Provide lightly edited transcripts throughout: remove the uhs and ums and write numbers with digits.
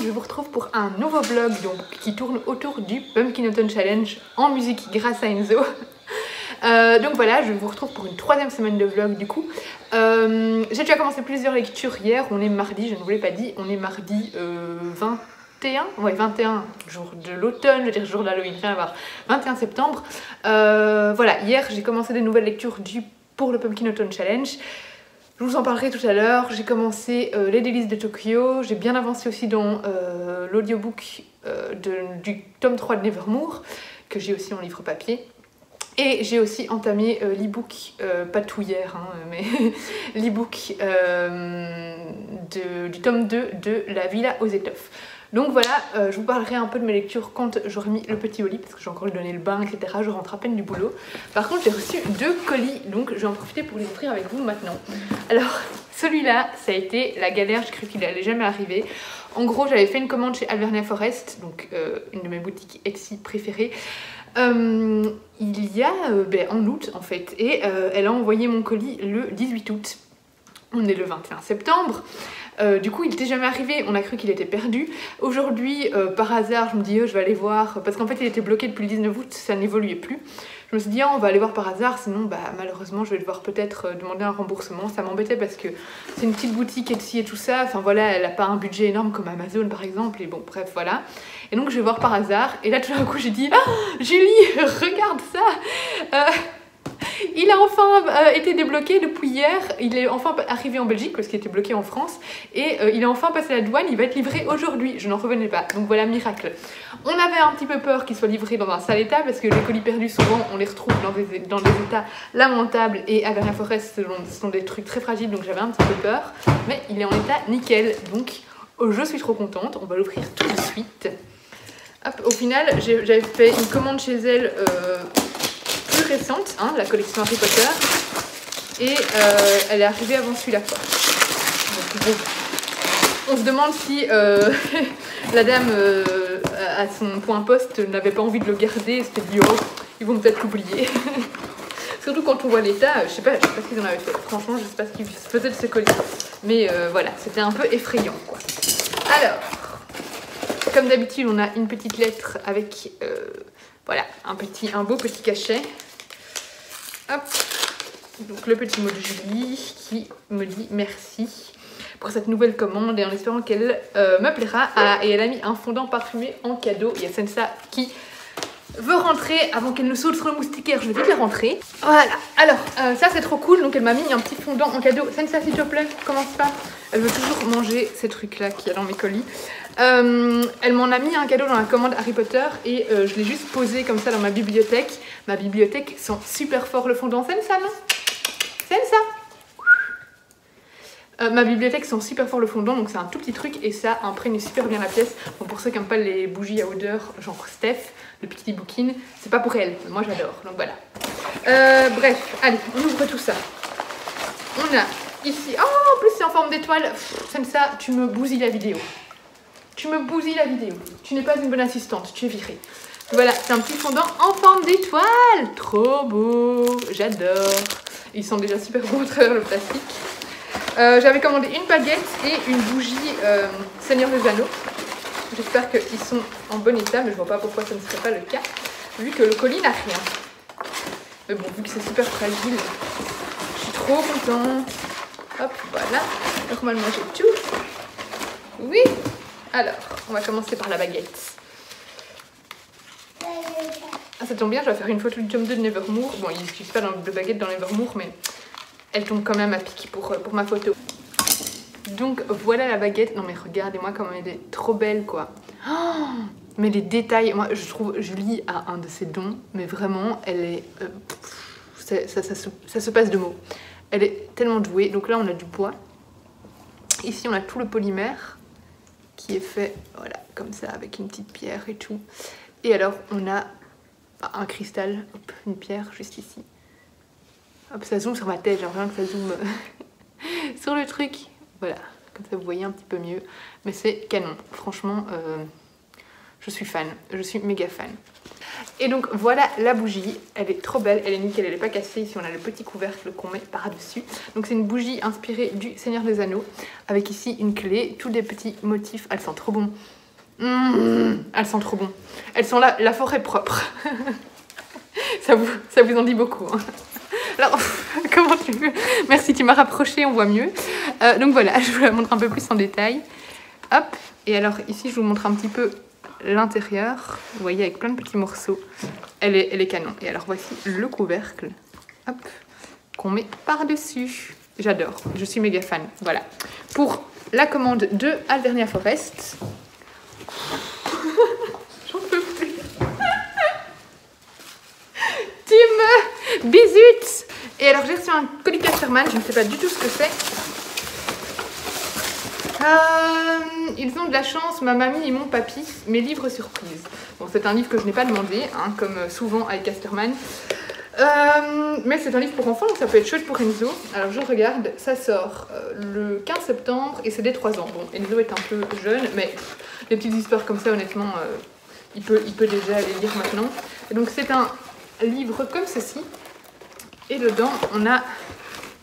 je vous retrouve pour un nouveau vlog donc, qui tourne autour du Pumpkin Autumn Challenge en musique grâce à Enzo. Donc voilà, je vous retrouve pour une troisième semaine de vlog du coup. J'ai déjà commencé plusieurs lectures hier, on est mardi, je ne vous l'ai pas dit, on est mardi 21, ouais 21, jour de l'automne, je veux dire jour d'Halloween, rien à voir, 21 septembre. Voilà, hier j'ai commencé des nouvelles lectures pour le Pumpkin Autumn Challenge. Je vous en parlerai tout à l'heure. J'ai commencé Les Délices de Tokyo, j'ai bien avancé aussi dans l'audiobook du tome 3 de Nevermore, que j'ai aussi en livre papier. Et j'ai aussi entamé l'e-book, pas tout hier, hein, mais l'e-book du tome 2 de La Villa aux Étoffes. Donc voilà, je vous parlerai un peu de mes lectures quand j'aurai mis le petit au lit, parce que j'ai encore lui donné le bain, etc. Je rentre à peine du boulot. Par contre, j'ai reçu 2 colis, donc je vais en profiter pour les offrir avec vous maintenant. Alors, celui-là, ça a été la galère, j'ai cru qu'il allait jamais arriver. En gros, j'avais fait une commande chez Alvernia Forest, donc une de mes boutiques Etsy préférées. Il y a en août en fait, et elle a envoyé mon colis le 18 août. On est le 21 septembre. Du coup il n'était jamais arrivé, on a cru qu'il était perdu. Aujourd'hui par hasard je me dis je vais aller voir, parce qu'en fait il était bloqué depuis le 19 août, ça n'évoluait plus. Je me suis dit on va aller voir par hasard, sinon malheureusement je vais devoir peut-être demander un remboursement. Ça m'embêtait parce que c'est une petite boutique Etsy et tout ça, enfin voilà, elle n'a pas un budget énorme comme Amazon par exemple, et bon bref voilà. Et donc je vais voir par hasard, et là tout d'un coup j'ai dit ah Julie, regarde ça, il a enfin été débloqué depuis hier, il est enfin arrivé en Belgique parce qu'il était bloqué en France, et il est enfin passé la douane, il va être livré aujourd'hui, je n'en revenais pas, donc voilà, miracle. On avait un petit peu peur qu'il soit livré dans un sale état, parce que les colis perdus souvent on les retrouve dans des états lamentables, et à Alvernia Forest ce sont des trucs très fragiles, donc j'avais un petit peu peur, mais il est en état nickel, donc je suis trop contente, on va l'ouvrir tout de suite. Hop, au final j'avais fait une commande chez elle plus récente, hein, la collection Harry Potter, et elle est arrivée avant celui-là. Donc bon, on se demande si la dame à son point poste n'avait pas envie de le garder, c'était dit oh, ils vont peut-être l'oublier. Surtout quand on voit l'état, je sais pas ce qu'ils en avaient fait, franchement je sais pas ce qu'ils faisaient de ce colis, mais voilà, c'était un peu effrayant quoi. Alors, comme d'habitude on a une petite lettre avec voilà, un beau petit cachet. Hop. Donc le petit mot de Julie qui me dit merci pour cette nouvelle commande et en espérant qu'elle me plaira. Et elle a mis un fondant parfumé en cadeau. Il y a Sensa qui veut rentrer avant qu'elle ne saute sur le moustiquaire. Je vais vite la rentrer. Voilà. Alors ça c'est trop cool. Donc elle m'a mis un petit fondant en cadeau. Sensa s'il te plaît, commence pas. Elle veut toujours manger ces trucs là qu'il y a dans mes colis. Elle m'en a mis un cadeau dans la commande Harry Potter et je l'ai juste posé comme ça dans ma bibliothèque. Ma bibliothèque sent super fort le fondant. Sensa, non? Sensa. Ma bibliothèque sent super fort le fondant, donc c'est un tout petit truc et ça imprègne super bien la pièce. Bon, pour ceux qui n'aiment pas les bougies à odeur, genre Steph, le petit bouquin, c'est pas pour elle, moi j'adore, donc voilà. Bref, allez, on ouvre tout ça. On a ici, oh en plus c'est en forme d'étoile. Sensa, tu me bousilles la vidéo. Tu me bousilles la vidéo. Tu n'es pas une bonne assistante, tu es virée. Voilà, c'est un petit fondant en forme d'étoile. Trop beau, j'adore. Ils sont déjà super beaux à travers le plastique. J'avais commandé une baguette et une bougie Seigneur des Anneaux. J'espère qu'ils sont en bon état, mais je vois pas pourquoi ça ne serait pas le cas, vu que le colis n'a rien. Mais bon, vu que c'est super fragile, je suis trop contente. Hop, voilà. Normalement j'ai tout. Oui. Alors, on va commencer par la baguette. Ah, ça tombe bien, je vais faire une photo du tome 2 de Nevermore. Bon, ils n'utilisent pas de baguette dans Nevermore, mais elle tombe quand même à pic pour ma photo. Donc voilà la baguette. Non mais regardez-moi comme elle est trop belle quoi. Oh, mais les détails, moi je trouve Julie a un de ses dons, mais vraiment elle est... ça se passe de mots. Elle est tellement douée. Donc là on a du bois. Ici on a tout le polymère qui est fait, voilà, comme ça, avec une petite pierre et tout. Et alors on a un cristal, hop, une pierre juste ici. Hop, ça zoome sur ma tête, j'ai l'impression que ça zoome sur le truc. Voilà, comme ça vous voyez un petit peu mieux. Mais c'est canon, franchement, je suis fan, je suis méga fan. Et donc voilà la bougie, elle est trop belle, elle est nickel, elle n'est pas cassée. Ici on a le petit couvercle qu'on met par-dessus. Donc c'est une bougie inspirée du Seigneur des Anneaux, avec ici une clé, tous des petits motifs, elles sont trop bon. Elles sentent trop bon. Elles sont là, la forêt propre. ça vous en dit beaucoup. Hein. Alors, comment tu veux? Merci, tu m'as rapproché, on voit mieux. Donc voilà, je vous la montre un peu plus en détail. Hop, et alors ici, je vous montre un petit peu l'intérieur. Vous voyez, avec plein de petits morceaux. Elle est canon. Et alors, voici le couvercle. Hop, qu'on met par-dessus. J'adore, je suis méga fan. Voilà. Pour la commande de Alvernia Forest. J'en peux plus. Tim, bisous. Et alors j'ai reçu un colis Casterman, je ne sais pas du tout ce que c'est. Ils ont de la chance, ma mamie et mon papy, mes livres surprises. Bon, c'est un livre que je n'ai pas demandé, hein, comme souvent avec Casterman. Mais c'est un livre pour enfants, donc ça peut être chouette pour Enzo. Alors je regarde, ça sort le 15 septembre et c'est dès 3 ans. Bon, Enzo est un peu jeune, mais les petites histoires comme ça, honnêtement, il peut déjà les lire maintenant. Et donc c'est un livre comme ceci. Et dedans, on a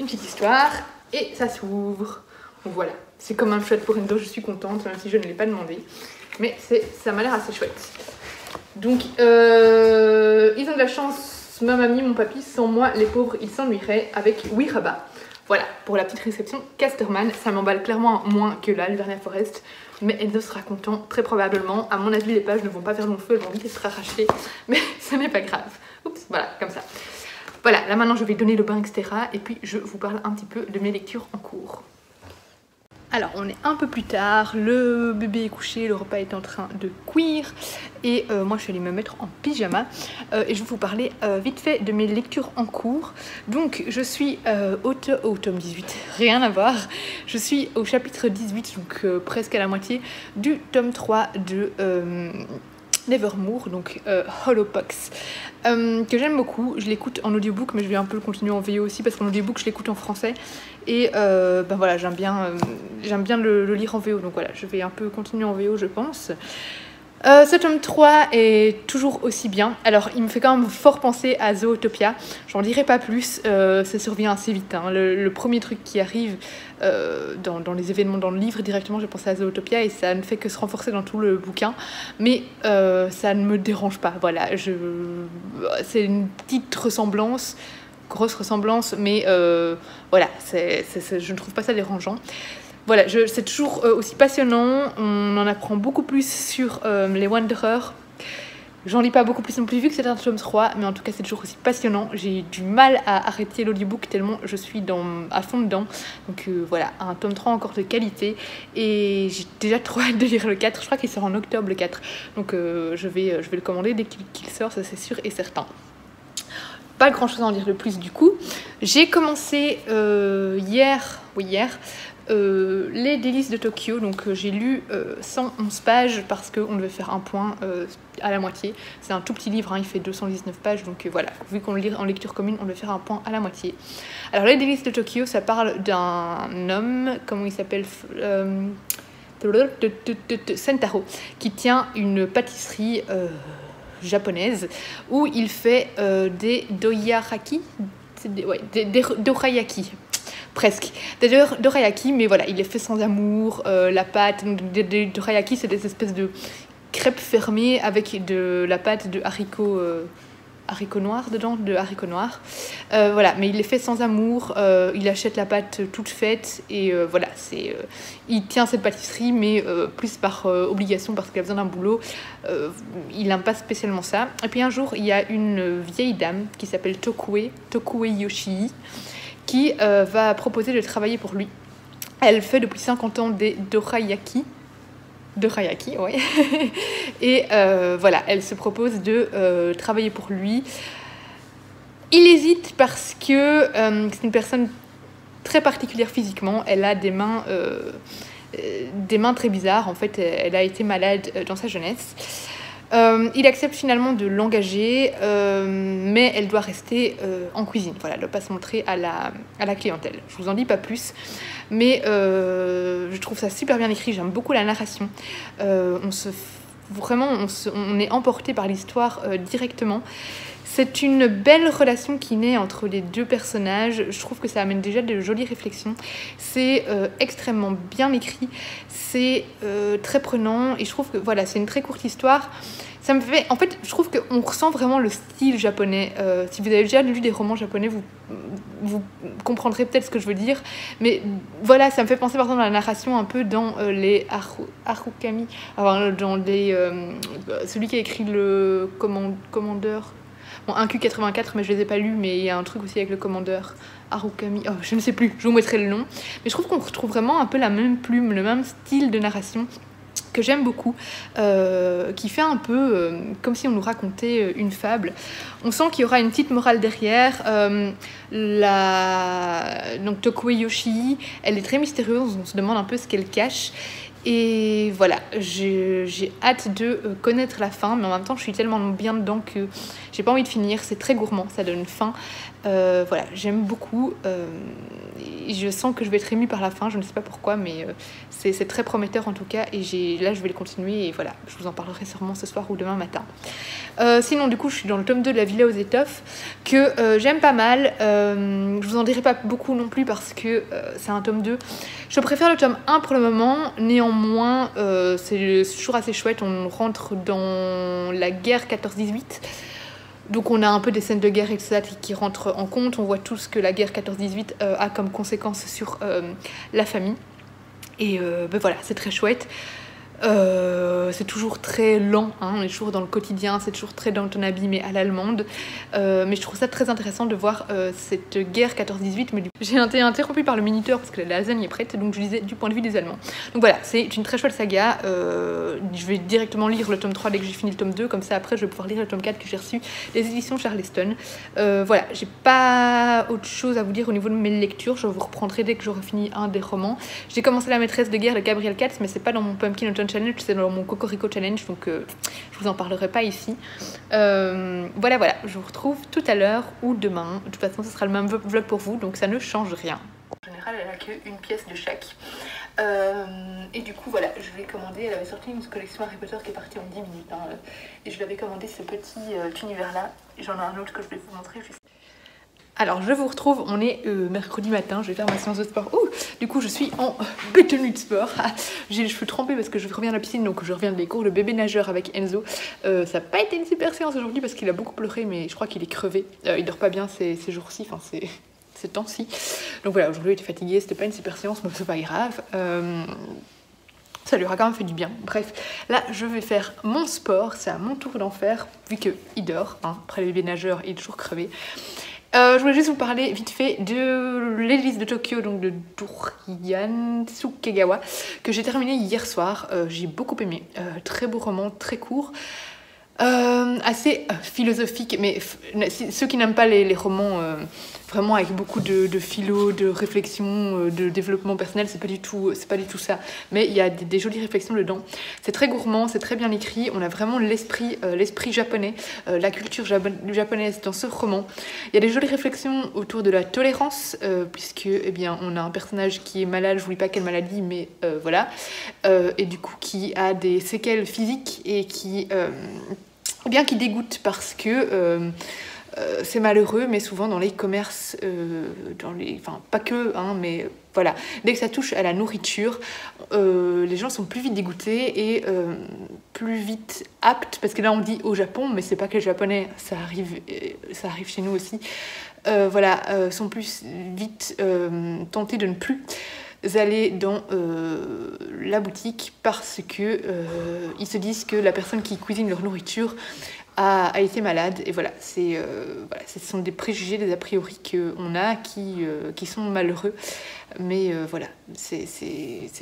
une petite histoire et ça s'ouvre. Donc voilà, c'est comme un chouette pour Enzo, je suis contente, même si je ne l'ai pas demandé. Mais ça m'a l'air assez chouette. Donc, ils ont de la chance. Ma mamie, mon papy, sans moi, les pauvres, ils s'ennuieraient avec Oui Rabat. Voilà, pour la petite réception Casterman, ça m'emballe clairement moins que là, Alvernia Forest, mais Enzo sera content, très probablement. À mon avis, les pages ne vont pas faire long feu, elles vont vite être arrachées, mais ce n'est pas grave. Oups, voilà, comme ça. Voilà, là maintenant je vais donner le bain, etc. Et puis je vous parle un petit peu de mes lectures en cours. Alors, on est un peu plus tard, le bébé est couché, le repas est en train de cuire et moi je suis allée me mettre en pyjama et je vais vous parler vite fait de mes lectures en cours. Donc, je suis au tome 18, rien à voir. Je suis au chapitre 18, donc presque à la moitié du tome 3 de Nevermore, donc Hollowpox, que j'aime beaucoup. Je l'écoute en audiobook, mais je vais un peu le continuer en VO aussi parce qu'en audiobook je l'écoute en français et ben voilà, j'aime bien le lire en VO, donc voilà, je vais un peu continuer en VO, je pense. Ce tome 3 est toujours aussi bien. Alors, il me fait quand même fort penser à Zootopia. J'en dirai pas plus, ça survient assez vite. Hein. Le premier truc qui arrive dans les événements dans le livre, directement, j'ai pensé à Zootopia et ça ne fait que se renforcer dans tout le bouquin. Mais ça ne me dérange pas. Voilà, c'est une petite ressemblance, grosse ressemblance, mais voilà, je ne trouve pas ça dérangeant. Voilà, c'est toujours aussi passionnant, on en apprend beaucoup plus sur les Wanderers. J'en lis pas beaucoup plus non plus vu que c'est un tome 3, mais en tout cas c'est toujours aussi passionnant. J'ai du mal à arrêter l'audiobook tellement je suis à fond dedans. Donc voilà, un tome 3 encore de qualité. Et j'ai déjà trop hâte de lire le 4, je crois qu'il sort en octobre le 4. Donc je vais le commander dès qu'il sort, ça c'est sûr et certain. Pas grand chose à en dire de plus du coup. J'ai commencé hier, les délices de Tokyo, donc j'ai lu 111 pages parce qu'on devait faire un point à la moitié. C'est un tout petit livre, hein, il fait 219 pages, donc voilà, vu qu'on le lit en lecture commune, on devait faire un point à la moitié. Alors les délices de Tokyo, ça parle d'un homme, comment il s'appelle, Sentaro, qui tient une pâtisserie japonaise où il fait des doyaraki, des dorayaki. Presque. Des dorayaki, mais voilà, il les fait sans amour, la pâte. Des dorayaki, c'est des espèces de crêpes fermées avec de la pâte de haricots noirs dedans, de haricots noirs. Voilà, mais il les fait sans amour, il achète la pâte toute faite et voilà, il tient cette pâtisserie, mais plus par obligation parce qu'il a besoin d'un boulot. Il n'aime pas spécialement ça. Et puis un jour, il y a une vieille dame qui s'appelle Tokue Yoshii, qui va proposer de travailler pour lui. Elle fait depuis 50 ans des dorayaki, ouais. Et voilà, elle se propose de travailler pour lui. Il hésite parce que c'est une personne très particulière physiquement. Elle a des mains très bizarres. En fait, elle a été malade dans sa jeunesse. Il accepte finalement de l'engager, mais elle doit rester en cuisine. Voilà, elle ne doit pas se montrer à la clientèle. Je vous en dis pas plus, mais je trouve ça super bien écrit. J'aime beaucoup la narration. vraiment on est emporté par l'histoire directement. C'est une belle relation qui naît entre les deux personnages. Je trouve que ça amène déjà de jolies réflexions. C'est extrêmement bien écrit, c'est très prenant et je trouve que voilà, c'est une très courte histoire. Ça me fait... En fait, je trouve qu'on ressent vraiment le style japonais. Si vous avez déjà lu des romans japonais, vous comprendrez peut-être ce que je veux dire. Mais voilà, ça me fait penser par exemple à la narration un peu dans les Harukami. Enfin, dans les... celui qui a écrit le commandeur... Bon, 1Q84, mais je les ai pas lus, mais il y a un truc aussi avec le commandeur Harukami, oh, je ne sais plus, je vous mettrai le nom. Mais je trouve qu'on retrouve vraiment un peu la même plume, le même style de narration que j'aime beaucoup, qui fait un peu comme si on nous racontait une fable. On sent qu'il y aura une petite morale derrière. Donc Tokue Yoshii, elle est très mystérieuse, on se demande un peu ce qu'elle cache. Et voilà, j'ai hâte de connaître la fin, mais en même temps je suis tellement bien dedans que j'ai pas envie de finir. C'est très gourmand, ça donne faim. Voilà, j'aime beaucoup. Je sens que je vais être émue par la fin, je ne sais pas pourquoi, mais c'est très prometteur en tout cas. Et là je vais le continuer et voilà, je vous en parlerai sûrement ce soir ou demain matin. Sinon du coup je suis dans le tome 2 de La Villa aux étoffes que j'aime pas mal. Je vous en dirai pas beaucoup non plus parce que c'est un tome 2. Je préfère le tome 1 pour le moment, néanmoins c'est toujours assez chouette. On rentre dans la guerre 14-18. Donc on a un peu des scènes de guerre et tout ça qui rentrent en compte. On voit tout ce que la guerre 14-18 a comme conséquence sur la famille. Et ben voilà, c'est très chouette. C'est toujours très lent, hein, on est toujours dans le quotidien, c'est toujours très Downton Abbey mais à l'allemande. Mais je trouve ça très intéressant de voir cette guerre 14-18. Mais j'ai été interrompue par le minuteur parce que la lasagne est prête, donc je lisais du point de vue des Allemands. Donc voilà, c'est une très chouette saga. Je vais directement lire le tome 3 dès que j'ai fini le tome 2, comme ça après je vais pouvoir lire le tome 4 que j'ai reçu des éditions Charleston. Voilà, j'ai pas autre chose à vous dire au niveau de mes lectures, je vous reprendrai dès que j'aurai fini un des romans. J'ai commencé La maîtresse de guerre de Gabriel Katz, mais c'est pas dans mon Pumpkin Autumn Challenge, c'est dans mon Cocorico Challenge, donc je vous en parlerai pas ici. Voilà, je vous retrouve tout à l'heure ou demain. De toute façon, ce sera le même vlog pour vous, donc ça ne change rien. En général, elle a qu'une pièce de chaque. Et du coup, voilà, je l'ai commandé. Elle avait sorti une collection Harry Potter qui est partie en 10 minutes. Hein, et je lui avais commandé ce petit univers-là. J'en ai un autre que je vais vous montrer juste. Alors je vous retrouve, on est mercredi matin, je vais faire ma séance de sport. Ouh, du coup je suis en tenue de sport. J'ai les cheveux trempés parce que je reviens de la piscine, donc je reviens des cours de bébé nageur avec Enzo. Ça n'a pas été une super séance aujourd'hui parce qu'il a beaucoup pleuré, mais je crois qu'il est crevé. Il dort pas bien ces jours-ci, enfin ces temps-ci. Donc voilà, aujourd'hui il était fatigué, c'était pas une super séance, mais c'est pas grave. Ça lui aura quand même fait du bien. Bref, là je vais faire mon sport, c'est à mon tour d'en faire, vu qu'il dort, hein. Après le bébé nageur il est toujours crevé. Je voulais juste vous parler vite fait de l'Église de Tokyo, donc de Dorian Tsukegawa, que j'ai terminé hier soir. J'ai beaucoup aimé. Très beau roman, très court. Assez philosophique, mais ceux qui n'aiment pas les romans vraiment avec beaucoup de philo, de réflexion, de développement personnel, c'est pas du tout ça. Mais il y a des jolies réflexions dedans. C'est très gourmand, c'est très bien écrit. On a vraiment l'esprit japonais, la culture japonaise dans ce roman. Il y a des jolies réflexions autour de la tolérance, puisque eh bien on a un personnage qui est malade, je vous dis pas quelle maladie, mais voilà, et du coup qui a des séquelles physiques et qui dégoûte parce que c'est malheureux, mais souvent dans les commerces, enfin pas que, hein, mais voilà, dès que ça touche à la nourriture, les gens sont plus vite dégoûtés et plus vite aptes, parce que là on dit au Japon, mais c'est pas que les Japonais, ça arrive chez nous aussi, sont plus vite tentés de ne plus aller dans la boutique parce que ils se disent que la personne qui cuisine leur nourriture a été malade. Et voilà, ce sont des préjugés, des a priori qu'on a qui sont malheureux. Mais voilà, c'est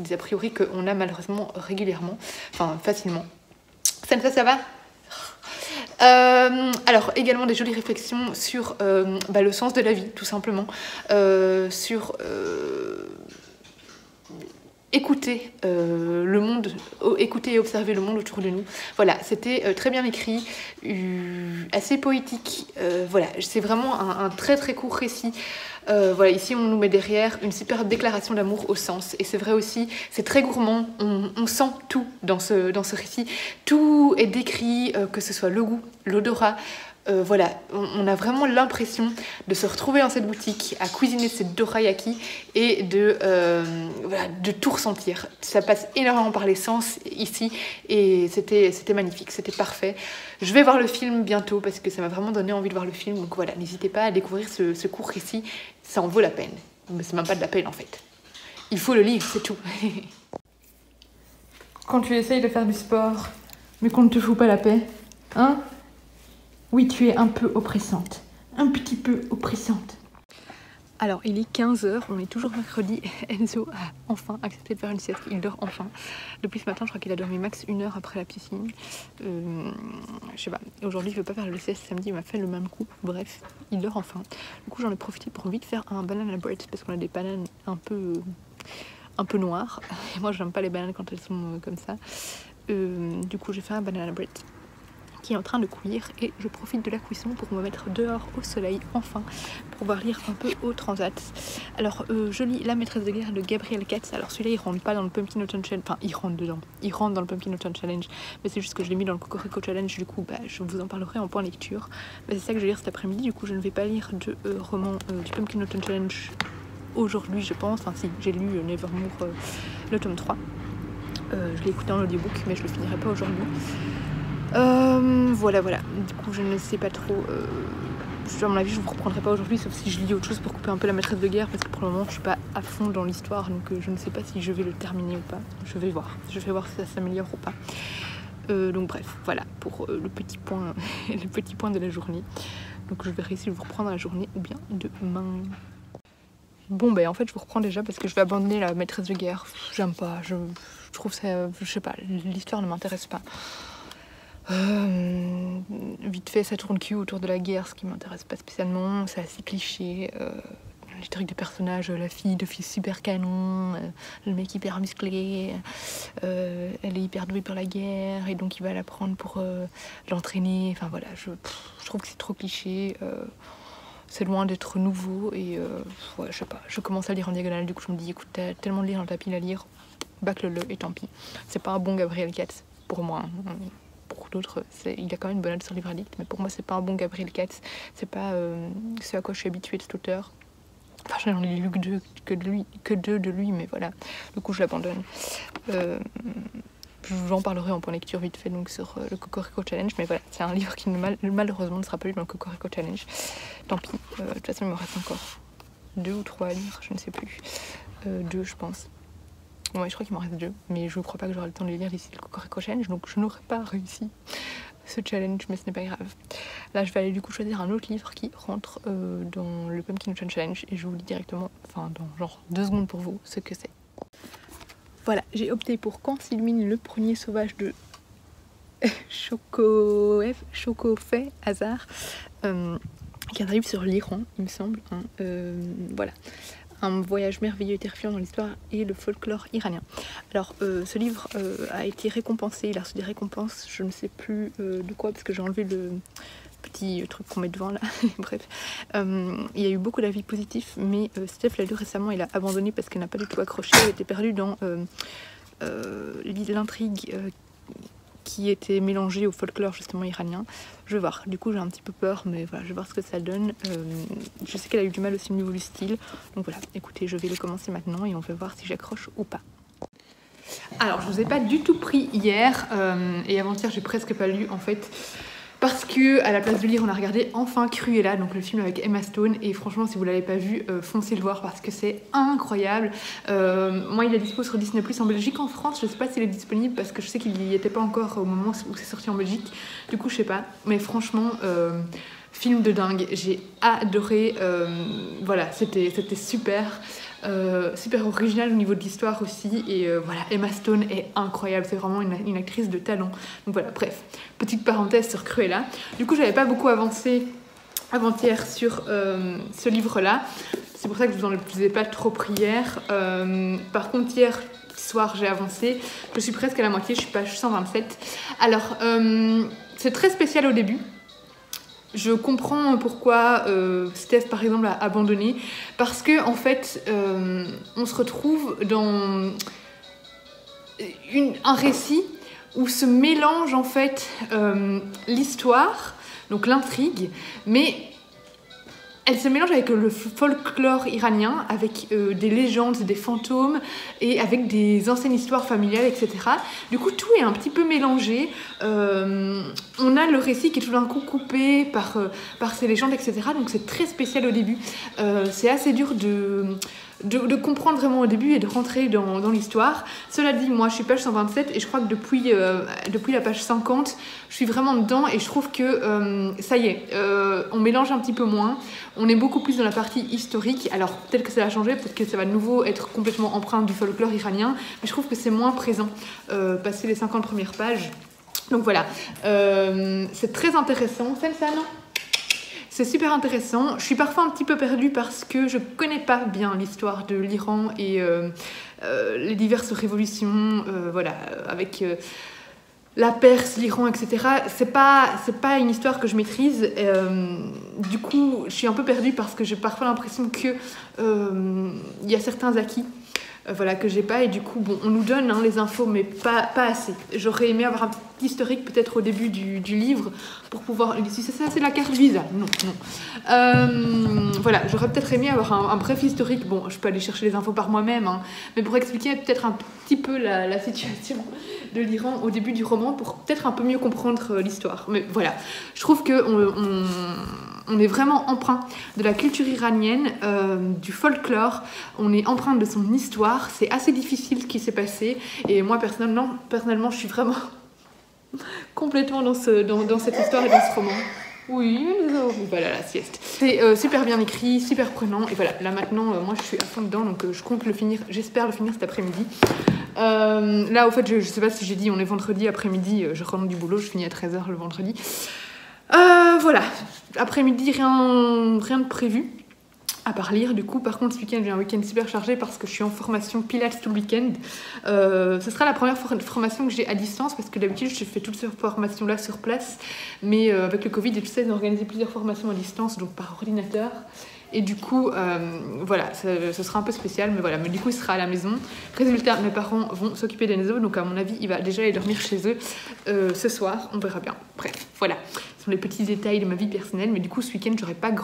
des a priori qu'on a malheureusement régulièrement, enfin facilement. Ça va? Alors également des jolies réflexions sur le sens de la vie, tout simplement, sur écouter le monde, écouter et observer le monde autour de nous. Voilà, c'était très bien écrit, assez poétique. Voilà, c'est vraiment un très très court récit. Voilà, ici on nous met derrière une super déclaration d'amour au sens, et c'est vrai aussi, c'est très gourmand, on sent tout dans ce récit, tout est décrit, que ce soit le goût, l'odorat. Voilà, on a vraiment l'impression de se retrouver dans cette boutique à cuisiner cette dorayaki et voilà, de tout ressentir. Ça passe énormément par les sens ici et c'était magnifique, c'était parfait. Je vais voir le film bientôt parce que ça m'a vraiment donné envie de voir le film. Donc voilà, n'hésitez pas à découvrir ce court récit, ça en vaut la peine. Mais c'est même pas de la peine en fait. Il faut le lire, c'est tout. Quand tu essayes de faire du sport, mais qu'on ne te fout pas la paix, hein? Oui, tu es un peu oppressante. Un petit peu oppressante. Alors, il est 15h, on est toujours mercredi. Enzo a enfin accepté de faire une sieste. Il dort enfin. Depuis ce matin, je crois qu'il a dormi max 1 heure après la piscine. Je sais pas. Aujourd'hui, il veut pas faire le sieste. Samedi, il m'a fait le même coup. Bref, il dort enfin. Du coup, j'en ai profité pour vite faire un banana bread parce qu'on a des bananes un peu noires. Et moi, j'aime pas les bananes quand elles sont comme ça. Du coup, j'ai fait un banana bread qui est en train de cuire et je profite de la cuisson pour me mettre dehors au soleil enfin pour pouvoir lire un peu au transat. Alors je lis La maîtresse de guerre de Gabriel Katz. Alors celui-là il rentre pas dans le Pumpkin Autumn Challenge, enfin il rentre dedans, il rentre dans le Pumpkin Autumn Challenge, mais c'est juste que je l'ai mis dans le Cocorico Challenge, du coup je vous en parlerai en point lecture. Mais c'est ça que je vais lire cet après-midi, du coup je ne vais pas lire de roman du Pumpkin Autumn Challenge aujourd'hui je pense, enfin si j'ai lu Nevermore le tome 3. Je l'ai écouté en audiobook mais je le finirai pas aujourd'hui. Voilà. Du coup, je ne sais pas trop. À mon avis, je ne vous reprendrai pas aujourd'hui, sauf si je lis autre chose pour couper un peu la maîtresse de guerre, parce que pour le moment, je suis pas à fond dans l'histoire, donc je ne sais pas si je vais le terminer ou pas. Je vais voir si ça s'améliore ou pas. Donc bref, voilà pour le petit point, le petit point de la journée. Donc je verrai si je vous reprends dans la journée ou bien demain. Bon ben en fait je vous reprends déjà parce que je vais abandonner la maîtresse de guerre. J'aime pas, je trouve ça, je sais pas, l'histoire ne m'intéresse pas. Vite fait ça tourne cul autour de la guerre, ce qui m'intéresse pas spécialement, c'est assez cliché, les trucs des personnages, la fille de fils super canon, le mec hyper musclé, elle est hyper douée pour la guerre et donc il va la prendre pour l'entraîner, enfin voilà, je trouve que c'est trop cliché, c'est loin d'être nouveau et ouais, je sais pas, je commence à lire en diagonale, du coup je me dis écoute t'as tellement de livres dans ta pile à lire, bâcle-le et tant pis, c'est pas un bon Gabriel Katz pour moi, hein. Pour d'autres, il a quand même une bonne note sur Livre Addict, mais pour moi c'est pas un bon Gabriel Katz, c'est pas ce à quoi je suis habituée de cet auteur. Enfin j'en ai lu que deux de lui, mais voilà, du coup je l'abandonne. J'en parlerai en point lecture vite fait donc sur le Cocorico Challenge, mais voilà, c'est un livre qui malheureusement ne sera pas lu dans le Cocorico Challenge. Tant pis, de toute façon il me reste encore 2 ou 3 à lire, je ne sais plus. 2 je pense. Ouais, je crois qu'il m'en reste 2, mais je ne crois pas que j'aurai le temps de les lire d'ici le Cocorico Challenge, donc je n'aurai pas réussi ce challenge, mais ce n'est pas grave. Là, je vais aller du coup choisir un autre livre qui rentre dans le Pumpkin Autumn Challenge, et je vous lis directement, enfin dans genre 2 secondes pour vous, ce que c'est. Voilà, j'ai opté pour Quand s'illumine le premier sauvage de Chokofei Hazar, qui est un livre sur l'Iran, il me semble. Hein, voilà. Un voyage merveilleux et terrifiant dans l'histoire et le folklore iranien. Alors ce livre a été récompensé, il a reçu des récompenses, je ne sais plus de quoi parce que j'ai enlevé le petit truc qu'on met devant là, bref. Il y a eu beaucoup d'avis positifs, mais Steph l'a lu récemment, il a abandonné parce qu'il n'a pas du tout accroché, il était perdu dans l'intrigue qui était mélangée au folklore justement iranien. Je vais voir, du coup j'ai un petit peu peur, mais voilà, je vais voir ce que ça donne. Je sais qu'elle a eu du mal aussi au niveau du style, donc voilà, écoutez, je vais le commencer maintenant et on va voir si j'accroche ou pas. Alors je vous ai pas du tout pris hier, et avant-hier j'ai presque pas lu en fait, parce que à la place de lire on a regardé enfin Cruella, donc le film avec Emma Stone, et franchement si vous l'avez pas vu, foncez le voir parce que c'est incroyable. Moi il est dispo sur Disney+ en Belgique, en France je sais pas s'il est disponible parce que je sais qu'il n'y était pas encore au moment où c'est sorti en Belgique, du coup je sais pas, mais franchement film de dingue, j'ai adoré, voilà, c'était super. Super original au niveau de l'histoire aussi, et voilà, Emma Stone est incroyable, c'est vraiment une actrice de talent. Donc voilà, bref, petite parenthèse sur Cruella. Du coup j'avais pas beaucoup avancé avant-hier sur ce livre là, c'est pour ça que je vous en ai pas trop pris hier. Par contre hier soir j'ai avancé. Je suis presque à la moitié, je suis page 127. Alors, c'est très spécial au début. Je comprends pourquoi Steph, par exemple, a abandonné. Parce que, en fait, on se retrouve dans un récit où se mélange, en fait, l'histoire, donc l'intrigue, mais elle se mélange avec le folklore iranien, avec des légendes, des fantômes et avec des anciennes histoires familiales, etc. Du coup, tout est un petit peu mélangé. On a le récit qui est tout d'un coup coupé par ces légendes, etc. Donc c'est très spécial au début. C'est assez dur de comprendre vraiment au début et de rentrer dans l'histoire. Cela dit, moi je suis page 127 et je crois que depuis la page 50, je suis vraiment dedans et je trouve que ça y est, on mélange un petit peu moins. On est beaucoup plus dans la partie historique. Alors peut-être que ça va changer, peut-être que ça va de nouveau être complètement empreint du folklore iranien, mais je trouve que c'est moins présent passer les 50 premières pages. Donc voilà, c'est très intéressant. C'est ça, non ? C'est super intéressant. Je suis parfois un petit peu perdue parce que je connais pas bien l'histoire de l'Iran et les diverses révolutions, voilà, avec la Perse, l'Iran, etc. C'est pas une histoire que je maîtrise. Du coup, je suis un peu perdue parce que j'ai parfois l'impression que il y a certains acquis. Voilà, que j'ai pas, et du coup bon, on nous donne les infos mais pas assez. J'aurais aimé avoir un petit historique peut-être au début du livre pour pouvoir, si c'est ça, c'est la carte Visa, non. Voilà, j'aurais peut-être aimé avoir un bref historique. Bon, je peux aller chercher les infos par moi-même, hein, mais pour expliquer peut-être un petit peu la situation de l'Iran au début du roman, pour peut-être un peu mieux comprendre l'histoire. Mais voilà, je trouve que on est vraiment empreint de la culture iranienne, du folklore, on est empreint de son histoire. C'est assez difficile ce qui s'est passé et moi personnellement je suis vraiment complètement dans cette histoire et dans ce roman. Oui, voilà la sieste. C'est super bien écrit, super prenant et voilà, là maintenant moi je suis à fond dedans donc je compte le finir, j'espère le finir cet après-midi. Là au fait je sais pas si j'ai dit, on est vendredi après-midi, je rentre du boulot, je finis à 13h le vendredi. Voilà, après-midi rien de prévu à part lire. Du coup, par contre, ce week-end, j'ai un week-end super chargé parce que je suis en formation Pilates tout le week-end. Ce sera la première formation que j'ai à distance parce que d'habitude, je fais toutes ces formations-là sur place. Mais avec le Covid et tout ça, ils ont organisé plusieurs formations à distance, donc par ordinateur. Et du coup, voilà, ce sera un peu spécial, mais voilà. Mais du coup, il sera à la maison. Résultat, mes parents vont s'occuper d'Enzo, donc à mon avis, il va déjà aller dormir chez eux ce soir. On verra bien. Bref, voilà. Ce sont les petits détails de ma vie personnelle, mais du coup, ce week-end, j'aurai pas le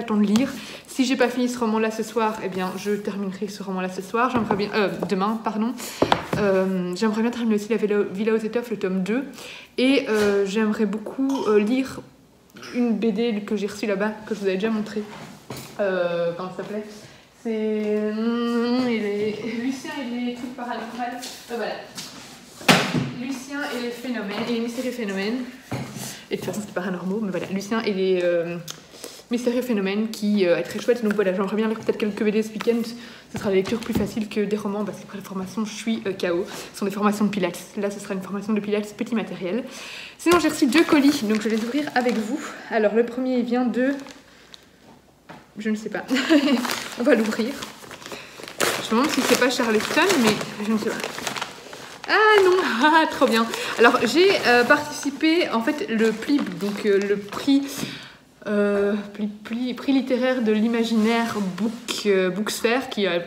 temps de lire. Si j'ai pas fini ce roman-là ce soir, eh bien, je terminerai ce roman-là ce soir. J'aimerais bien, demain, pardon. J'aimerais bien terminer aussi la Villa aux étoffes, le tome 2. Et j'aimerais beaucoup lire une BD que j'ai reçue là-bas, que je vous avais déjà montré. Comment ça s'appelait ? C'est Lucien et les trucs paranormaux. Voilà. Lucien et les phénomènes, et les mystérieux phénomènes. Et de toute façon, c'est paranormaux, mais voilà. Lucien et les mystérieux phénomènes qui est très chouette. Donc voilà, j'aimerais bien lire peut-être quelques BD ce week-end. Ce sera des lectures plus faciles que des romans parce qu'après la formation, je suis KO. Ce sont des formations de Pilates. Là, ce sera une formation de Pilates petit matériel. Sinon, j'ai reçu 2 colis, donc je vais les ouvrir avec vous. Alors, le premier vient de... Je ne sais pas. On va l'ouvrir. Je me demande si c'est pas Charleston, mais je ne sais pas. Ah non, ah, trop bien. Alors, j'ai participé, en fait, le PLIB, donc le prix littéraire de l'imaginaire Booksphere, qui a...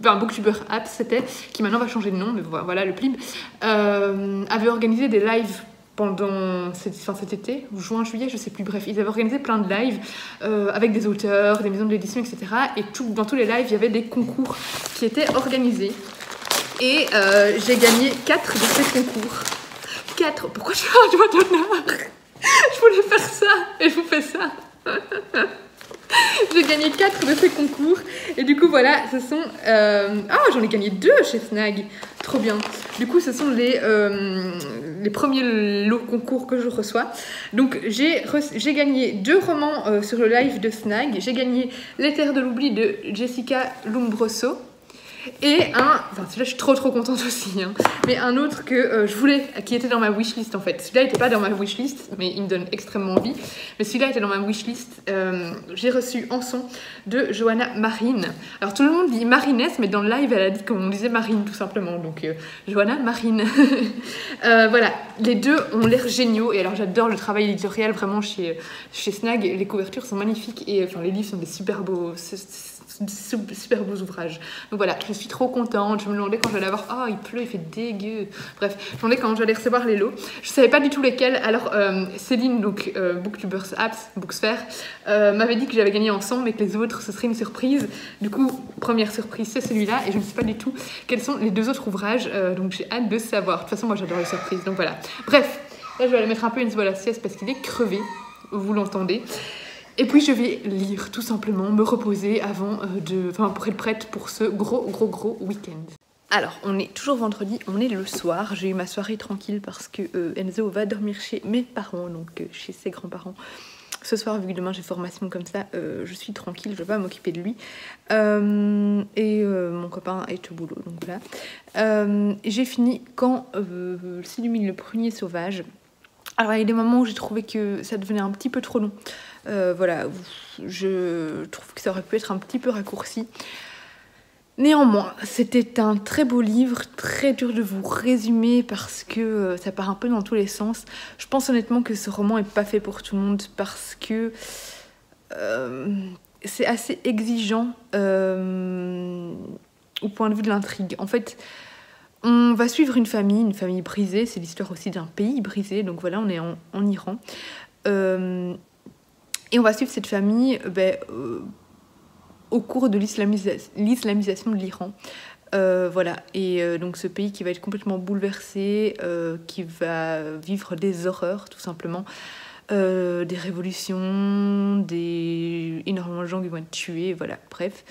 Enfin, Booktuber Apps, c'était, qui maintenant va changer de nom, mais voilà, le PLIB, avait organisé des lives pendant cet été, ou juin, juillet, je sais plus, bref, ils avaient organisé plein de lives avec des auteurs, des maisons de l'édition, etc. Et dans tous les lives, il y avait des concours qui étaient organisés. Et j'ai gagné 4 de ces concours. 4. Pourquoi je fais un doigt d'honneur? Je voulais faire ça, et je vous fais ça. J'ai gagné 4 de ces concours. Et du coup, voilà, ce sont... Ah, j'en ai gagné 2 chez Snag. Trop bien. Du coup, ce sont les premiers lots concours que je reçois. Donc, j'ai gagné 2 romans sur le live de Snag. J'ai gagné Les Terres de l'oubli de Jessica Lombroso. Et enfin celui-là je suis trop contente aussi, hein. Mais un autre que je voulais, qui était dans ma wishlist en fait. Celui-là n'était pas dans ma wishlist, mais il me donne extrêmement envie. Mais celui-là était dans ma wishlist. J'ai reçu En son de Johanna Marine. Alors tout le monde dit Marinès, mais dans le live elle a dit qu'on disait Marine tout simplement. Donc Johanna Marine. Voilà, les deux ont l'air géniaux. Et alors j'adore le travail éditorial vraiment chez Snag. Les couvertures sont magnifiques et enfin les livres sont des super beaux ouvrages. Donc voilà, je suis trop contente. Je me demandais quand j'allais avoir... Oh, il pleut, il fait dégueu. Bref, je me demandais quand j'allais recevoir les lots. Je savais pas du tout lesquels. Alors, Céline, donc Booktubers Apps, Booksphère, m'avait dit que j'avais gagné ensemble, mais que les autres, ce serait une surprise. Du coup, première surprise, c'est celui-là. Et je ne sais pas du tout quels sont les deux autres ouvrages. Donc, j'ai hâte de savoir. De toute façon, moi, j'adore les surprises. Donc voilà. Bref, là, je vais aller mettre un peu une la sieste parce qu'il est crevé. Vous l'entendez. Et puis je vais lire tout simplement, me reposer avant pour être prête pour ce gros week-end. Alors, on est toujours vendredi, on est le soir. J'ai eu ma soirée tranquille parce que Enzo va dormir chez mes parents, donc chez ses grands-parents. Ce soir, vu que demain j'ai formation comme ça, je suis tranquille, je vais pas m'occuper de lui. Mon copain est au boulot, donc voilà. J'ai fini quand s'illumine le prunier sauvage. Alors il y a des moments où j'ai trouvé que ça devenait un petit peu trop long. Voilà, je trouve que ça aurait pu être un petit peu raccourci. Néanmoins, c'était un très beau livre, très dur de vous résumer parce que ça part un peu dans tous les sens. Je pense honnêtement que ce roman n'est pas fait pour tout le monde parce que c'est assez exigeant au point de vue de l'intrigue. En fait, on va suivre une famille brisée. C'est l'histoire aussi d'un pays brisé. Donc voilà, on est en Iran. Et on va suivre cette famille au cours de l'islamisation de l'Iran. Voilà. Et donc ce pays qui va être complètement bouleversé, qui va vivre des horreurs tout simplement. Des révolutions, énormément de gens qui vont être tués, voilà, bref.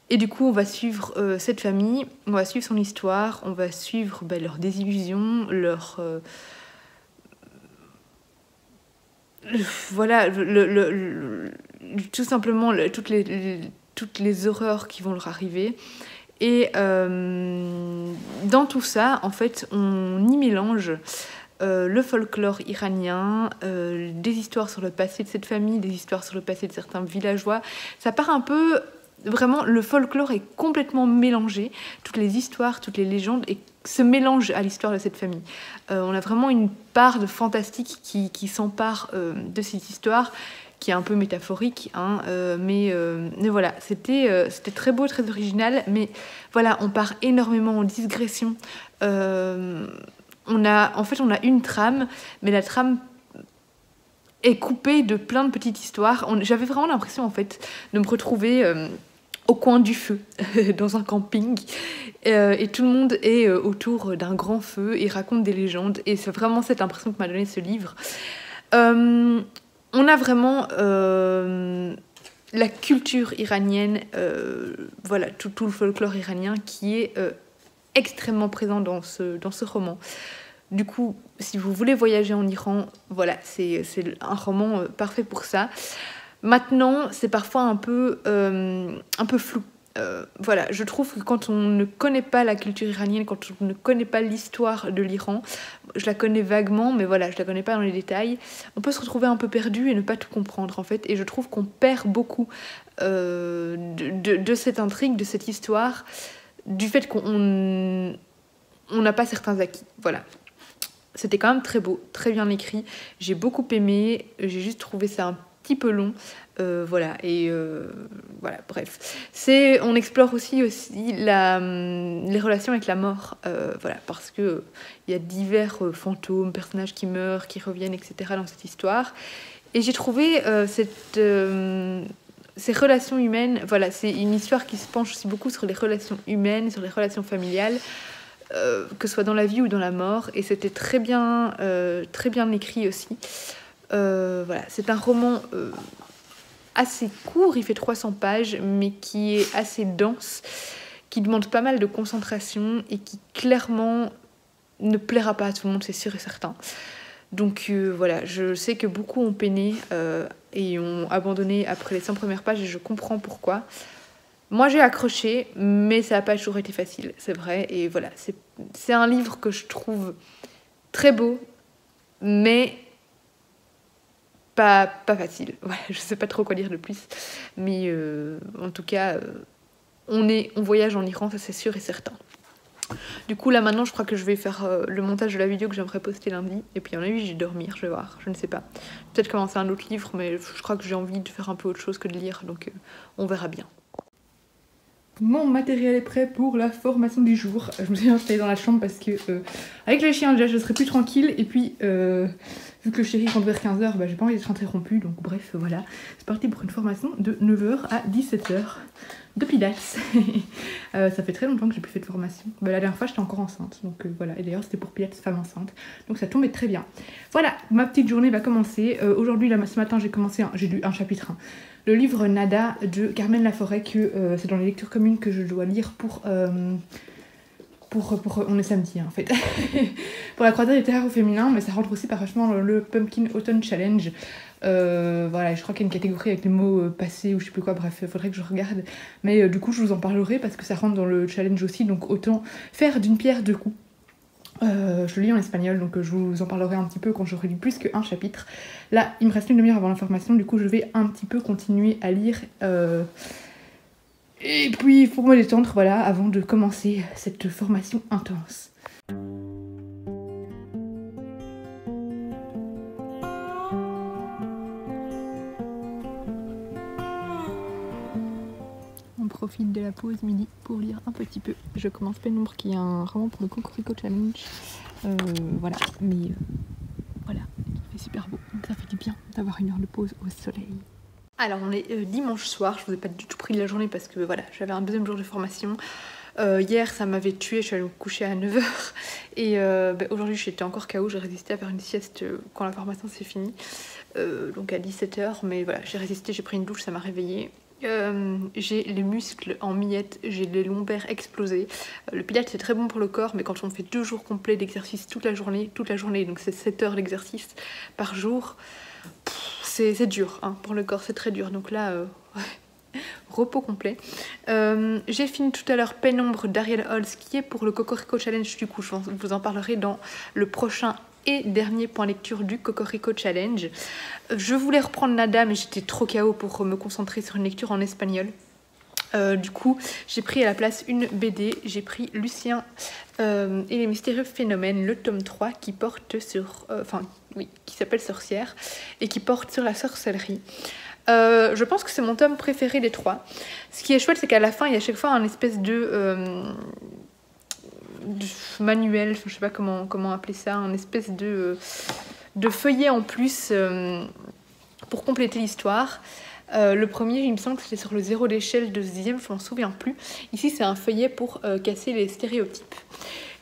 Et du coup, on va suivre cette famille, on va suivre son histoire, on va suivre leurs désillusions, voilà, tout simplement toutes les horreurs qui vont leur arriver. Et dans tout ça, en fait, on y mélange le folklore iranien, des histoires sur le passé de cette famille, des histoires sur le passé de certains villageois. Ça part un peu... Vraiment, le folklore est complètement mélangé. Toutes les histoires, toutes les légendes se mélangent à l'histoire de cette famille. On a vraiment une part de fantastique qui s'empare de cette histoire, qui est un peu métaphorique, hein, mais voilà, c'était très beau, très original, mais voilà, on part énormément en digression. On a une trame, mais la trame est coupée de plein de petites histoires. J'avais vraiment l'impression, en fait, de me retrouver au coin du feu, dans un camping, et tout le monde est autour d'un grand feu et raconte des légendes, et c'est vraiment cette impression que m'a donné ce livre. On a vraiment la culture iranienne, voilà, tout le folklore iranien qui est extrêmement présent dans ce roman. Du coup, si vous voulez voyager en Iran, voilà, c'est un roman parfait pour ça. Maintenant, c'est parfois un peu flou. Voilà, je trouve que quand on ne connaît pas la culture iranienne, quand on ne connaît pas l'histoire de l'Iran, je la connais vaguement, mais voilà, je la connais pas dans les détails, on peut se retrouver un peu perdu et ne pas tout comprendre en fait. Et je trouve qu'on perd beaucoup de cette intrigue, de cette histoire, du fait qu'on n'a pas certains acquis. Voilà. C'était quand même très beau, très bien écrit. J'ai beaucoup aimé, j'ai juste trouvé ça un petit peu long. Voilà, et voilà, bref. On explore aussi les relations avec la mort, voilà, parce que il y a divers fantômes, personnages qui meurent, qui reviennent, etc. dans cette histoire. Et j'ai trouvé ces relations humaines, voilà, c'est une histoire qui se penche aussi beaucoup sur les relations humaines, sur les relations familiales, que ce soit dans la vie ou dans la mort, et c'était très bien écrit aussi. Voilà, c'est un roman assez court, il fait 300 pages, mais qui est assez dense, qui demande pas mal de concentration et qui clairement ne plaira pas à tout le monde, c'est sûr et certain. Donc voilà, je sais que beaucoup ont peiné et ont abandonné après les 100 premières pages et je comprends pourquoi. Moi j'ai accroché, mais ça n'a pas toujours été facile, c'est vrai. Et voilà, c'est un livre que je trouve très beau, mais pas facile. Voilà, je sais pas trop quoi dire de plus. Mais en tout cas, on voyage en Iran, ça c'est sûr et certain. Du coup là maintenant je crois que je vais faire le montage de la vidéo que j'aimerais poster lundi. Et puis en avis je vais dormir, je vais voir, je ne sais pas. Peut-être commencer un autre livre, mais je crois que j'ai envie de faire un peu autre chose que de lire. Donc on verra bien. Mon matériel est prêt pour la formation du jour. Je me suis installée dans la chambre parce que avec le chien déjà je serai plus tranquille. Et puis vu que le chéri rentre vers 15h, bah, j'ai pas envie d'être interrompue. Donc bref voilà, c'est parti pour une formation de 9h à 17h de pilates. Ça fait très longtemps que j'ai plus fait de formation. Bah, la dernière fois j'étais encore enceinte. Donc voilà, et d'ailleurs c'était pour pilates femme enceinte. Donc ça tombait très bien. Voilà, ma petite journée va commencer. Aujourd'hui là ce matin j'ai lu un chapitre 1. Le livre Nada de Carmen Laforêt, que c'est dans les lectures communes que je dois lire pour on est samedi hein, en fait, pour la croisade littéraire au féminin, mais ça rentre aussi parfaitement dans le Pumpkin Autumn Challenge. Voilà, je crois qu'il y a une catégorie avec les mots passés ou je sais plus quoi, bref, il faudrait que je regarde. Mais du coup, je vous en parlerai parce que ça rentre dans le challenge aussi, donc autant faire d'une pierre deux coups. Je le lis en espagnol, donc je vous en parlerai un petit peu quand j'aurai lu plus qu'un chapitre. Là, il me reste une demi-heure avant la formation, du coup je vais un petit peu continuer à lire. Et puis pour me détendre, voilà, avant de commencer cette formation intense. On profite de la pause midi pour lire un petit peu. Je commence Pénombre qui est un roman pour le Cocorico Challenge. Voilà, mais voilà, il fait super beau. Ça fait du bien d'avoir une heure de pause au soleil. Alors on est dimanche soir, je vous ai pas du tout pris de la journée parce que voilà, j'avais un deuxième jour de formation. Hier ça m'avait tué, je suis allée me coucher à 9h. Et aujourd'hui j'étais encore KO, j'ai résisté à faire une sieste quand la formation s'est finie. Donc à 17h, mais voilà, j'ai résisté, j'ai pris une douche, ça m'a réveillée. J'ai les muscles en miettes, j'ai les lombaires explosés. Le pilates c'est très bon pour le corps, mais quand on fait 2 jours complets d'exercice toute la journée, donc c'est 7 heures d'exercice par jour, c'est dur hein, pour le corps, c'est très dur. Donc là, repos complet. J'ai fini tout à l'heure Pénombre d'Ariel Holz qui est pour le Cocorico Challenge. Du coup, je vous en parlerai dans le prochain et dernier point lecture du Cocorico Challenge. Je voulais reprendre Nada, mais j'étais trop KO pour me concentrer sur une lecture en espagnol. Du coup, j'ai pris à la place une BD. J'ai pris Lucien et les mystérieux phénomènes, le tome 3, qui porte sur... qui s'appelle Sorcière, et qui porte sur la sorcellerie. Je pense que c'est mon tome préféré des 3. Ce qui est chouette, c'est qu'à la fin, il y a à chaque fois un espèce de manuel, je sais pas comment appeler ça, un espèce de feuillet en plus pour compléter l'histoire. Le premier, il me semble que c'était sur le 0 d'échelle, deuxième, je m'en souviens plus. Ici, c'est un feuillet pour casser les stéréotypes.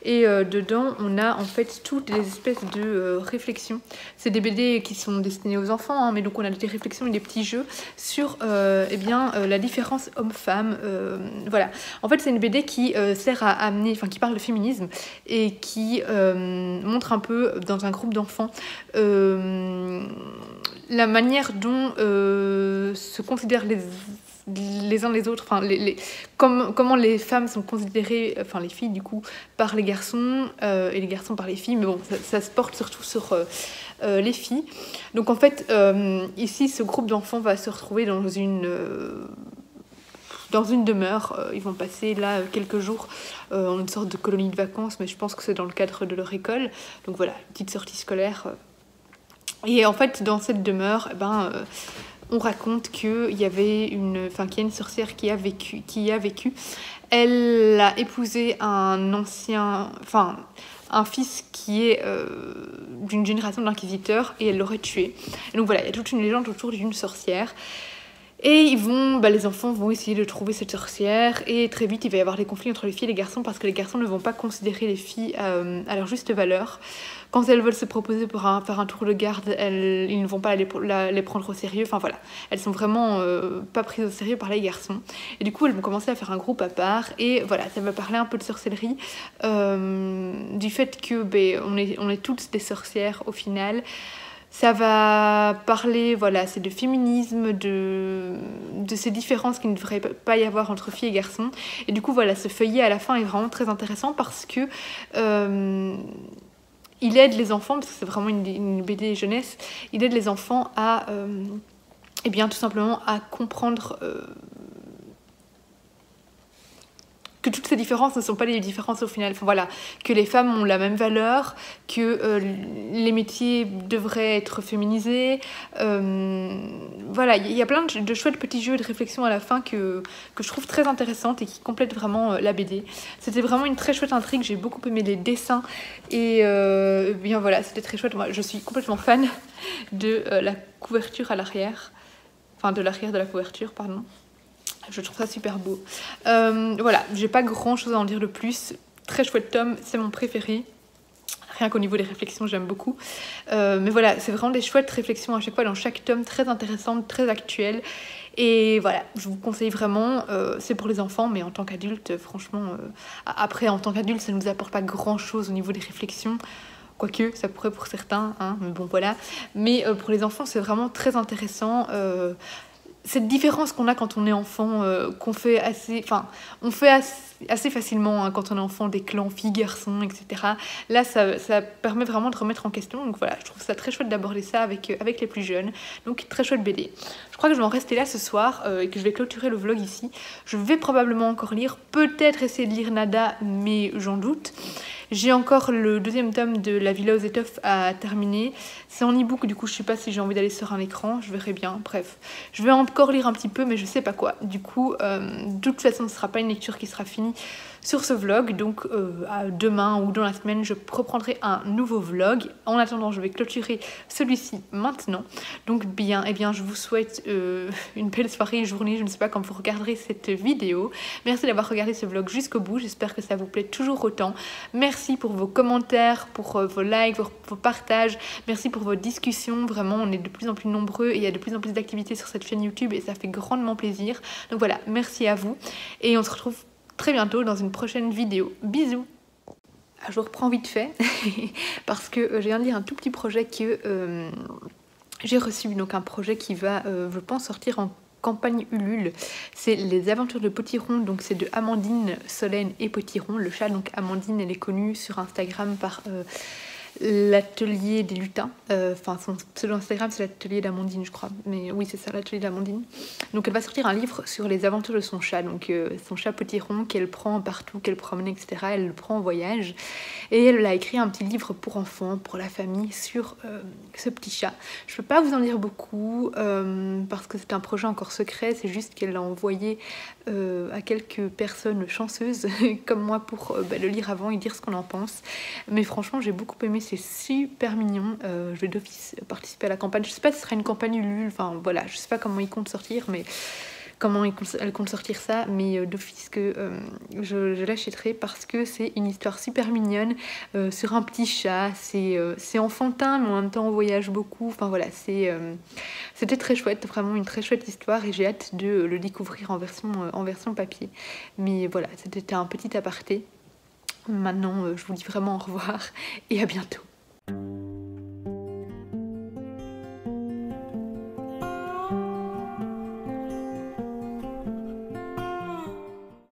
Et dedans, on a en fait toutes les espèces de réflexions. C'est des BD qui sont destinés aux enfants, hein, mais donc on a des réflexions et des petits jeux sur la différence homme-femme. Voilà. En fait, c'est une BD qui sert à amener, enfin qui parle de féminisme et qui montre un peu dans un groupe d'enfants la manière dont se considèrent les uns les autres, enfin comment les femmes sont considérées, enfin les filles du coup, par les garçons et les garçons par les filles, mais bon, ça se porte surtout sur les filles. Donc en fait, ici, ce groupe d'enfants va se retrouver dans une demeure. Ils vont passer là quelques jours en une sorte de colonie de vacances, mais je pense que c'est dans le cadre de leur école. Donc voilà, petite sortie scolaire. Et en fait, dans cette demeure, on raconte qu'il y avait qu'il y a une sorcière qui a vécu. Elle a épousé un fils qui est d'une génération d'inquisiteurs et elle l'aurait tué. Et donc voilà, il y a toute une légende autour d'une sorcière. Et les enfants vont essayer de trouver cette sorcière et très vite il va y avoir des conflits entre les filles et les garçons parce que les garçons ne vont pas considérer les filles à leur juste valeur. Quand elles veulent se proposer pour faire un tour de garde, ils ne vont pas les prendre au sérieux. Enfin voilà, elles sont vraiment pas prises au sérieux par les garçons. Et du coup, elles vont commencer à faire un groupe à part. Et voilà, ça va parler un peu de sorcellerie, du fait que on est toutes des sorcières au final. Ça va parler, voilà, c'est de féminisme, de ces différences qu'il ne devrait pas y avoir entre filles et garçons. Et du coup, voilà, ce feuillet à la fin est vraiment très intéressant parce que il aide les enfants, parce que c'est vraiment une BD jeunesse, il aide les enfants à, eh bien, tout simplement à comprendre que toutes ces différences ne sont pas des différences au final. Enfin, voilà, que les femmes ont la même valeur, que les métiers devraient être féminisés. Voilà, il y a plein de chouettes petits jeux de réflexion à la fin que je trouve très intéressantes et qui complètent vraiment la BD. C'était vraiment une très chouette intrigue, j'ai beaucoup aimé les dessins et bien voilà, c'était très chouette. Moi, je suis complètement fan de la couverture à l'arrière, enfin de l'arrière de la couverture, pardon. Je trouve ça super beau. Voilà, j'ai pas grand chose à en dire de plus. Très chouette tome, c'est mon préféré. Rien qu'au niveau des réflexions, j'aime beaucoup. Mais voilà, c'est vraiment des chouettes réflexions à chaque fois dans chaque tome, très intéressantes, très actuelles. Et voilà, je vous conseille vraiment, c'est pour les enfants, mais en tant qu'adulte, franchement, après, en tant qu'adulte, ça ne nous apporte pas grand-chose au niveau des réflexions. Quoique, ça pourrait pour certains, hein, mais bon, voilà. Mais pour les enfants, c'est vraiment très intéressant. Cette différence qu'on a quand on est enfant, qu'on fait assez, enfin, on fait assez facilement hein, quand on est enfant, des clans filles, garçons, etc. Là, ça permet vraiment de remettre en question. Donc voilà, je trouve ça très chouette d'aborder ça avec les plus jeunes. Donc très chouette BD. Je crois que je vais en rester là ce soir et que je vais clôturer le vlog ici. Je vais probablement encore lire, peut-être essayer de lire Nada, mais j'en doute. J'ai encore le deuxième tome de La Villa aux étoffes à terminer. C'est en e-book, du coup je sais pas si j'ai envie d'aller sur un écran, je verrai bien, bref. Je vais encore lire un petit peu, mais je sais pas quoi. Du coup, de toute façon, ce sera pas une lecture qui sera finie sur ce vlog. Donc demain ou dans la semaine, je reprendrai un nouveau vlog. En attendant, je vais clôturer celui-ci maintenant. Donc bien, eh bien, je vous souhaite une belle soirée, journée, je ne sais pas quand vous regarderez cette vidéo. Merci d'avoir regardé ce vlog jusqu'au bout, j'espère que ça vous plaît toujours autant. Merci pour vos commentaires, pour vos likes, vos partages. Merci pour vos discussions. Vraiment, on est de plus en plus nombreux et il y a de plus en plus d'activités sur cette chaîne YouTube et ça fait grandement plaisir. Donc voilà, merci à vous et on se retrouve très bientôt dans une prochaine vidéo. Bisous! Je reprends vite fait parce que je viens de lire un tout petit projet que j'ai reçu. Donc un projet qui va, je pense, sortir en campagne Ulule. C'est Les Aventures de Potiron, donc c'est de Amandine, Solène et Potiron. Le chat, donc Amandine, elle est connue sur Instagram par l'atelier des lutins. Enfin, son pseudo Instagram, c'est l'atelier d'Amandine, je crois. Mais oui, c'est ça, l'atelier d'Amandine. Donc elle va sortir un livre sur les aventures de son chat. Donc son chat Potiron qu'elle prend partout, qu'elle promène, etc. Elle le prend en voyage. Et elle a écrit un petit livre pour enfants, pour la famille, sur ce petit chat. Je peux pas vous en dire beaucoup, parce que c'est un projet encore secret. C'est juste qu'elle l'a envoyé à quelques personnes chanceuses, comme moi, pour le lire avant et dire ce qu'on en pense. Mais franchement, j'ai beaucoup aimé. C'est super mignon. Je vais d'office participer à la campagne. Je sais pas si ce sera une campagne Ulule. Enfin voilà, je sais pas comment ils comptent sortir, mais comment elle compte sortir ça, mais d'office que je l'achèterai parce que c'est une histoire super mignonne sur un petit chat. C'est enfantin, mais en même temps on voyage beaucoup. Enfin voilà, c'était très chouette, vraiment une très chouette histoire et j'ai hâte de le découvrir en version papier. Mais voilà, c'était un petit aparté. Maintenant, je vous dis vraiment au revoir et à bientôt.